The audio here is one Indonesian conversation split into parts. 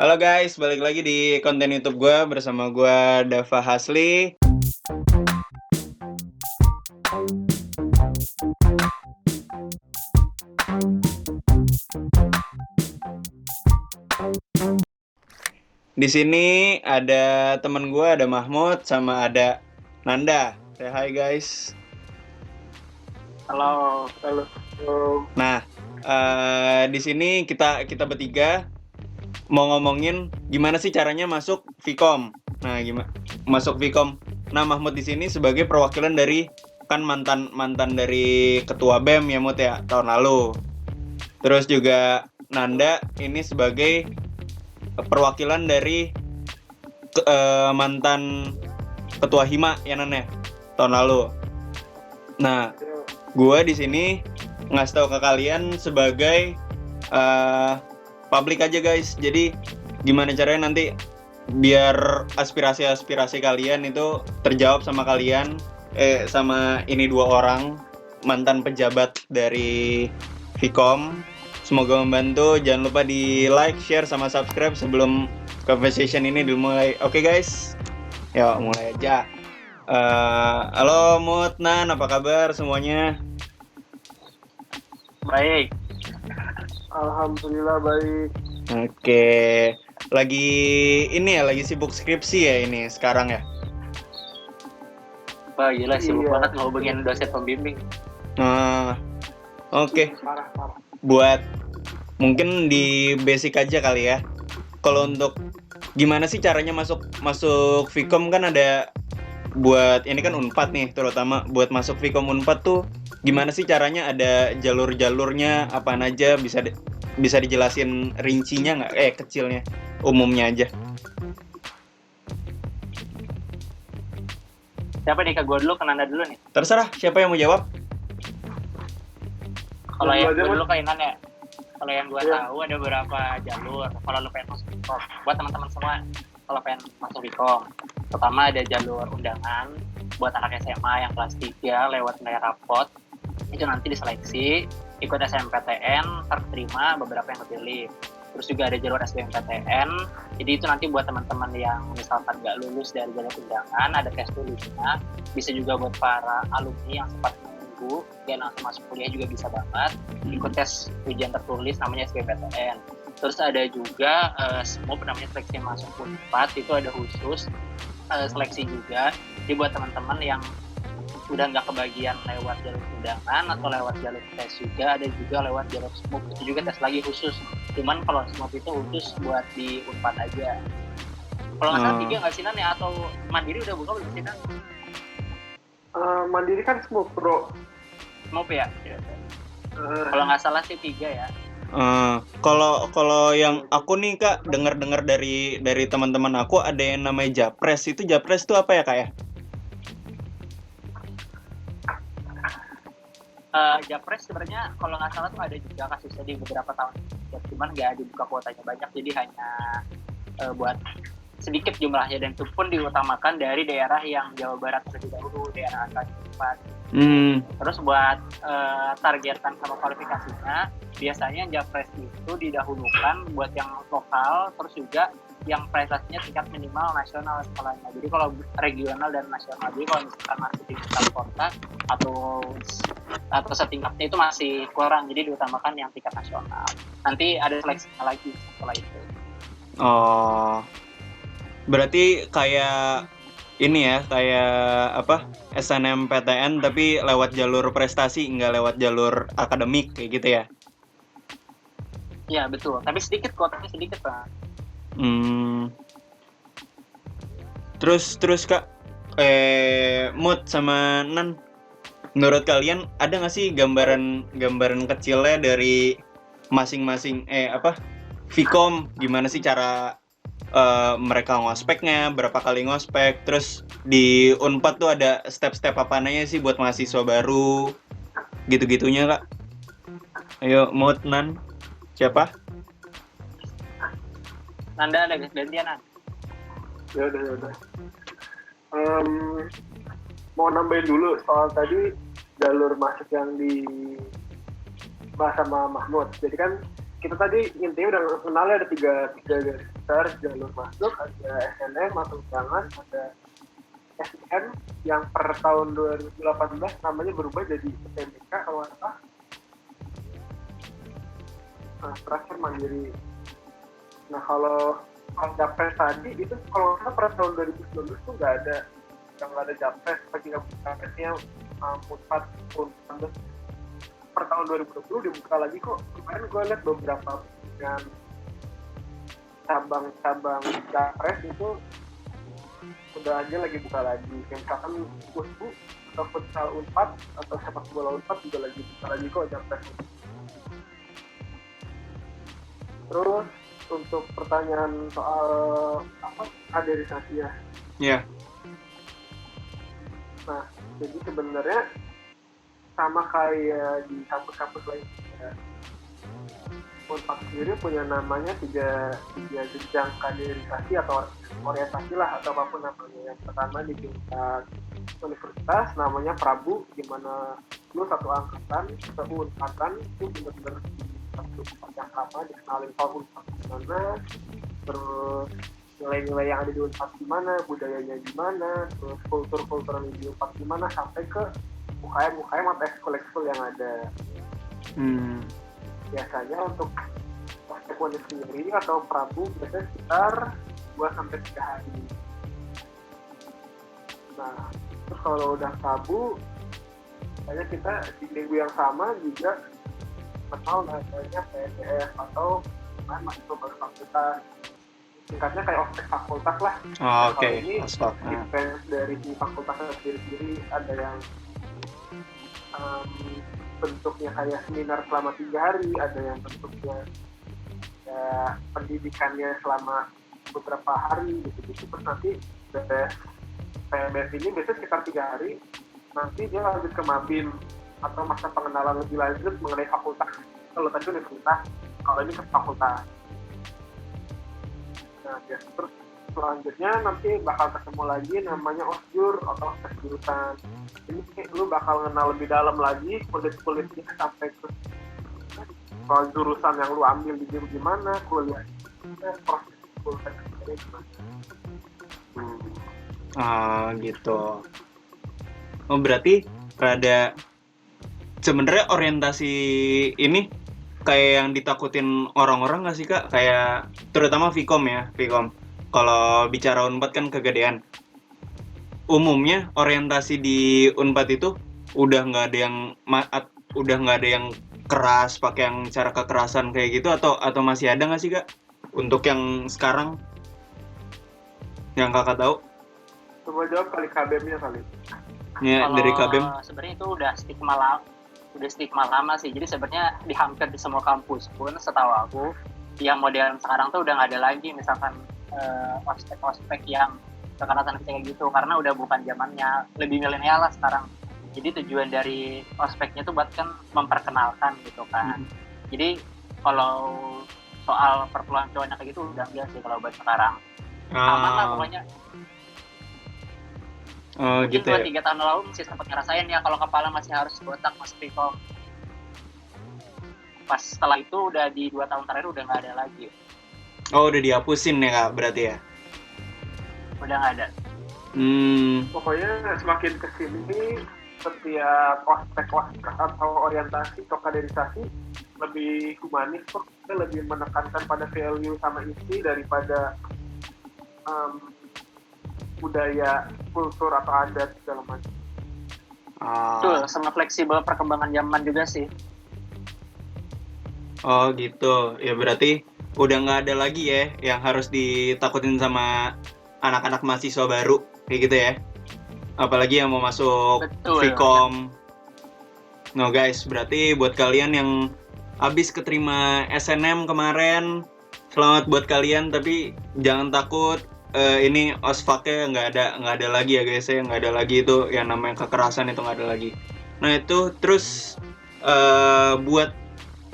Halo guys, balik lagi di konten YouTube gue bersama gue Dava Hasli. Di sini ada teman gue, ada Mahmud sama ada Nanda. Say hi guys. Halo. Nah, di sini kita bertiga mau ngomongin gimana sih caranya masuk Vkom. Nah, gimana masuk Vkom? Nah, Mahmud di sini sebagai perwakilan dari kan mantan dari ketua BEM ya Mut ya tahun lalu. Terus juga Nanda ini sebagai perwakilan dari mantan ketua Hima ya Nan ya tahun lalu. Nah, gue di sini ngasih tahu ke kalian sebagai publik aja guys. Jadi gimana caranya nanti biar aspirasi kalian itu terjawab sama kalian sama ini dua orang mantan pejabat dari Vkom. Semoga membantu. Jangan lupa di like, share, sama subscribe sebelum conversation ini dimulai. Oke guys, yuk mulai aja. Halo Mut, Nan, apa kabar semuanya? Baik. Alhamdulillah baik. Oke, lagi ini ya, lagi sibuk skripsi ya ini sekarang ya? Wah gila sibuk banget ngehubungin dosen pembimbing. Nah, oke. Parah. Buat mungkin di basic aja kali ya. Kalau untuk gimana sih caranya masuk Vkom kan ada buat ini kan Unpad nih, terutama buat masuk Vkom Unpad tuh gimana sih caranya, ada jalur-jalurnya apa aja, bisa dijelasin rincinya nggak? Kecilnya, umumnya aja. Siapa nih, ke gue dulu, ke Nanda dulu nih? Terserah siapa yang mau jawab. Kalau yang gue dulu ke Inan ya. Kalau yang gue tahu ada beberapa jalur kalau lo pengen masuk Vkom. Buat teman-teman semua, kalau pengen masuk Vkom, pertama ada jalur undangan buat anak SMA yang kelas 3 lewat nilai rapot. Itu nanti diseleksi, ikut SNMPTN, terterima, beberapa yang kepilih. Terus juga ada jalur SBMPTN, jadi itu nanti buat teman-teman yang misalkan nggak lulus dari jalur undangan, ada tes tulisnya. Bisa juga buat para alumni yang sempat menunggu dan langsung masuk kuliah juga bisa banget ikut tes ujian tertulis namanya SBMPTN. Terus ada juga SMUP namanya seleksi masuk Unpad, itu ada khusus seleksi juga. Jadi buat teman-teman yang udah nggak kebagian lewat jalur undangan atau lewat jalur tes juga, ada juga lewat jalur SMUP, itu juga tes lagi khusus. Cuman kalau SMUP itu khusus buat di Unpad aja. Kalau nggak salah 3 nggak sih Nan ya, atau Mandiri udah buka belum sih Nan? Mandiri kan SMUP bro. SMUP ya? Kalau nggak salah sih 3 ya. Kalau yang aku nih Kak dengar dari teman-teman aku ada yang namanya Japres. Itu Japres itu apa ya Kak ya? Japres sebenarnya kalau nggak salah tuh ada juga kasusnya di beberapa tahun ya, cuman nggak dibuka kuotanya banyak, jadi hanya buat sedikit jumlahnya, dan itu pun diutamakan dari daerah yang Jawa Barat terlebih dahulu, daerah angka 4. Terus buat targetan sama kualifikasinya, biasanya Japres itu didahulukan buat yang lokal, terus juga yang prestasinya tingkat minimal nasional sekolahnya. Jadi kalau regional dan nasional, jadi kalau misalkan masih di tingkat kota atau setingkatnya itu masih kurang, jadi diutamakan yang tingkat nasional. Nanti ada seleksinya lagi setelah itu. Oh, berarti kayak ini ya, kayak apa, SNMPTN tapi lewat jalur prestasi, nggak lewat jalur akademik kayak gitu ya? Iya betul, tapi sedikit, kuotanya sedikit Pak. Terus Kak, Mut sama Nan, menurut kalian ada nggak sih gambaran kecilnya dari masing-masing Vkom, gimana sih cara mereka ngospeknya, berapa kali ngospek, terus di Unpad tuh ada step-step apanya sih buat mahasiswa baru, gitu-gitunya Kak. Ayo Mut, Nan, siapa? Nanda ada gantian Nan. Ya udah. Mau nambahin dulu soal tadi jalur masuk yang dibahas sama Mahmud. Jadi kan kita tadi intinya udah kenalnya ada tiga garis besar jalur masuk, ada SNM atau undangan, ada SN yang per tahun 2018 namanya berubah jadi SMBK kalau nggak salah. Nah, terakhir mandiri. Nah, kalau Japres tadi itu kalau nggak salah per tahun 2019 tuh nggak ada Japres, bagi Japresnya Unpad per tahun 2020 dibuka lagi kok. Kemarin gue lihat beberapa dengan cabang-cabang Japres itu udah aja lagi buka lagi. Kayak misalkan Pusbu atau futsal Unpad atau sepak bola Unpad juga lagi buka lagi kok Japres. Terus untuk pertanyaan soal kaderisasi ya. Iya. Nah, jadi sebenarnya sama kayak di kampus-kampus lain. Unpad sendiri punya namanya tiga jenjang kaderisasi atau orientasi lah atau apapun namanya. Yang pertama di tingkat universitas namanya Prabu, di mana lu satu angkatan, satu unpatan itu benar-benar satu yang sama dikenalin kalau Unpad gimana, terus nilai-nilai yang ada di Unpad gimana, budayanya gimana, terus kultur-kultur yang di Unpad gimana, sampai ke UKM atau ekskul yang ada. Biasanya untuk Univ sendiri atau Prabu biasanya sekitar 2-3 hari. Nah, terus kalau udah Prabu, biasanya kita di minggu yang sama juga kenal namanya PNDF atau mahasiswa baru fakultas. Singkatnya kayak ospek fakultas lah. Oh, oke. Kalau ini depends dari si fakultasnya sendiri, ada yang bentuknya kayak seminar selama 3 hari, ada yang bentuknya ya, pendidikannya selama beberapa hari gitu. Terus nanti PMF ini biasanya sekitar 3 hari, nanti dia lanjut ke Mabim atau masa pengenalan lebih lanjut mengenai fakultas. Kalau tadi universitas, kalau ini ke fakultas. Nah, ya, terus selanjutnya nanti bakal ketemu lagi namanya osjur atau ospek jurusan. Ini lu bakal kenal lebih dalam lagi kulit-kulitnya sampai ke soal jurusan yang lu ambil di gimana, kuliah proses kuliah gimana. Gitu. Oh, berarti rada sebenarnya orientasi ini kayak yang ditakutin orang-orang nggak sih Kak? Kayak terutama Vkom ya, Vkom. Kalau bicara Unpad kan kegedean. Umumnya orientasi di Unpad itu udah nggak ada yang keras, pakai yang cara kekerasan kayak gitu atau masih ada nggak sih Kak? Untuk yang sekarang yang Kakak tahu? Coba jawab kali KBM-nya kali. Ya, Kalau dari KBM. sebenarnya itu udah stigma lama sih. Jadi sebenarnya di hampir di semua kampus pun setahu aku yang modern sekarang tuh udah nggak ada lagi misalkan ospek yang kekerasan kayak gitu, karena udah bukan zamannya, lebih milenial lah sekarang. Jadi tujuan dari ospeknya tuh buat kan memperkenalkan gitu kan. Jadi kalau soal perpeloncoan cowoknya kayak gitu udah enggak sih kalau buat sekarang. Aman lah pokoknya. Mungkin Gitu ya. 2-3 tahun lalu masih sempat ngerasain ya kalau kepala masih harus botak, masih Vkom. Pas setelah itu udah di 2 tahun terakhir udah nggak ada lagi. Oh, udah dihapusin ya Kak berarti ya? Udah nggak ada. Pokoknya semakin kesini setiap ospek atau orientasi atau kaderisasi lebih humanis kok, kita lebih menekankan pada value sama isi daripada budaya, kultur atau adat segala macam. Betul, sangat fleksibel perkembangan zaman juga sih. Oh gitu, ya berarti udah nggak ada lagi ya yang harus ditakutin sama anak-anak mahasiswa baru kayak gitu ya. Apalagi yang mau masuk Vkom. No guys, berarti buat kalian yang habis keterima SNM kemarin, selamat buat kalian, tapi jangan takut. Ini ospaknya nggak ada lagi ya guys ya, nggak ada lagi itu yang namanya kekerasan, itu nggak ada lagi. Nah itu terus buat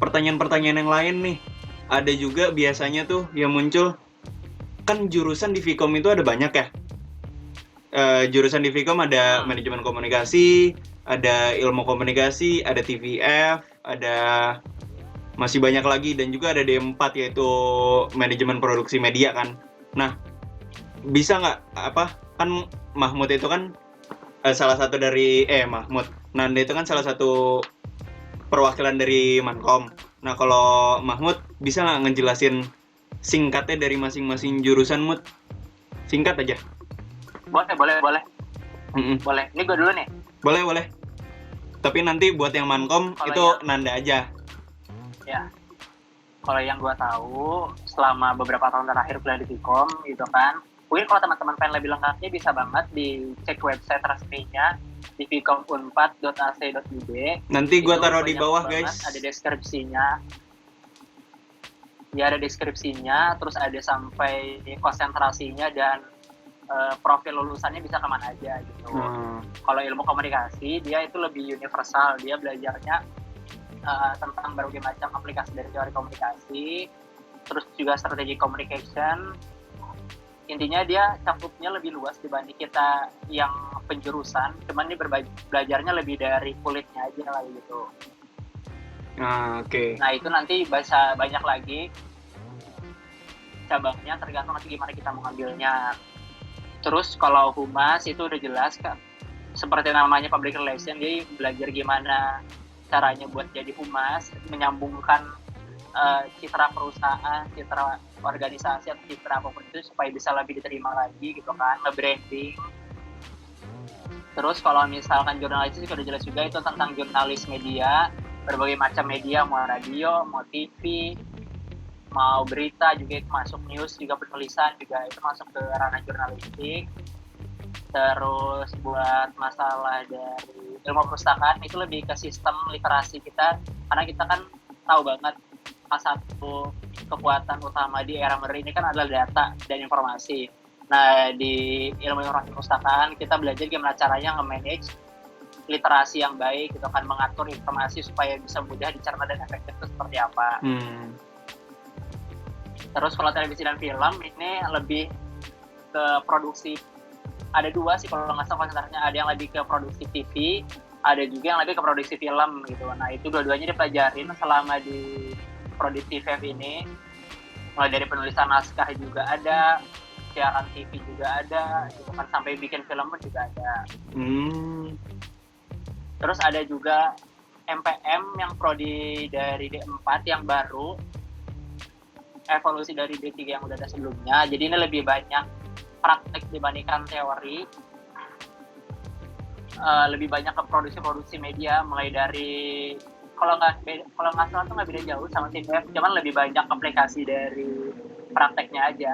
pertanyaan-pertanyaan yang lain nih, ada juga biasanya tuh yang muncul, kan jurusan di Vkom itu ada banyak ya. Jurusan di Vkom ada manajemen komunikasi, ada ilmu komunikasi, ada TVF, ada masih banyak lagi, dan juga ada D4 yaitu manajemen produksi media kan. Nah, bisa nggak kan Mahmud itu kan salah satu dari Nanda itu kan salah satu perwakilan dari Mankom. Nah, kalau Mahmud bisa nggak ngejelasin singkatnya dari masing-masing jurusan, Mud? Singkat aja. Boleh. Mm-mm. Boleh. Ini gue dulu nih. Boleh. Tapi nanti buat yang Mankom Kalau itu Nanda aja. Ya. Kalau yang gue tahu selama beberapa tahun terakhir kuliah di Vkom gitu kan, mungkin kalau teman-teman pengen lebih lengkapnya bisa banget dicek website resminya di vkom4.ac.id. Nanti gue Itu taruh di banyak bawah, banget, guys. ada deskripsinya. Ya, ada deskripsinya, terus ada sampai konsentrasinya dan profil lulusannya bisa kemana aja gitu. Kalau ilmu komunikasi dia itu lebih universal, dia belajarnya tentang berbagai macam aplikasi dari teori komunikasi, terus juga strategi communication. Intinya dia cakupnya lebih luas dibanding kita yang penjurusan, cuman dia belajarnya lebih dari kulitnya aja lah gitu. Oke. Nah itu nanti bisa banyak lagi cabangnya, tergantung nanti gimana kita mengambilnya. Terus kalau humas itu udah jelas kan, seperti namanya public relation, dia belajar gimana caranya buat jadi humas, menyambungkan citra perusahaan, citra organisasi atau citra apapun itu supaya bisa lebih diterima lagi gitu kan, nge-branding. Terus kalau misalkan jurnalistik udah jelas juga, itu tentang jurnalis media, berbagai macam media, mau radio, mau TV, mau berita juga itu masuk, news juga, penulisan juga itu masuk ke ranah jurnalistik. Terus buat masalah dari ilmu perpustakaan itu lebih ke sistem literasi kita, karena kita kan tahu banget salah satu kekuatan utama di era modern ini kan adalah data dan informasi. Nah, di ilmu informasi perpustakaan kita belajar gimana caranya nge-manage literasi yang baik gitu kan, mengatur informasi supaya bisa mudah dicerna dan efektif itu seperti apa. Terus kalau televisi dan film ini lebih ke produksi, ada dua sih kalau nggak salah konsentrasinya, ada yang lebih ke produksi TV, ada juga yang lebih ke produksi film gitu. Nah itu dua-duanya dipelajarin selama di produksi TV ini, mulai dari penulisan naskah juga ada, siaran TV juga ada, gitu kan, sampai bikin film pun juga ada. Terus ada juga MPM yang prodi dari D4 yang baru, evolusi dari D3 yang udah ada sebelumnya. Jadi ini lebih banyak praktek dibandingkan teori, lebih banyak ke produksi media, mulai dari kalau nggak salah tuh nggak beda jauh sama TVF, cuman lebih banyak aplikasi dari prakteknya aja.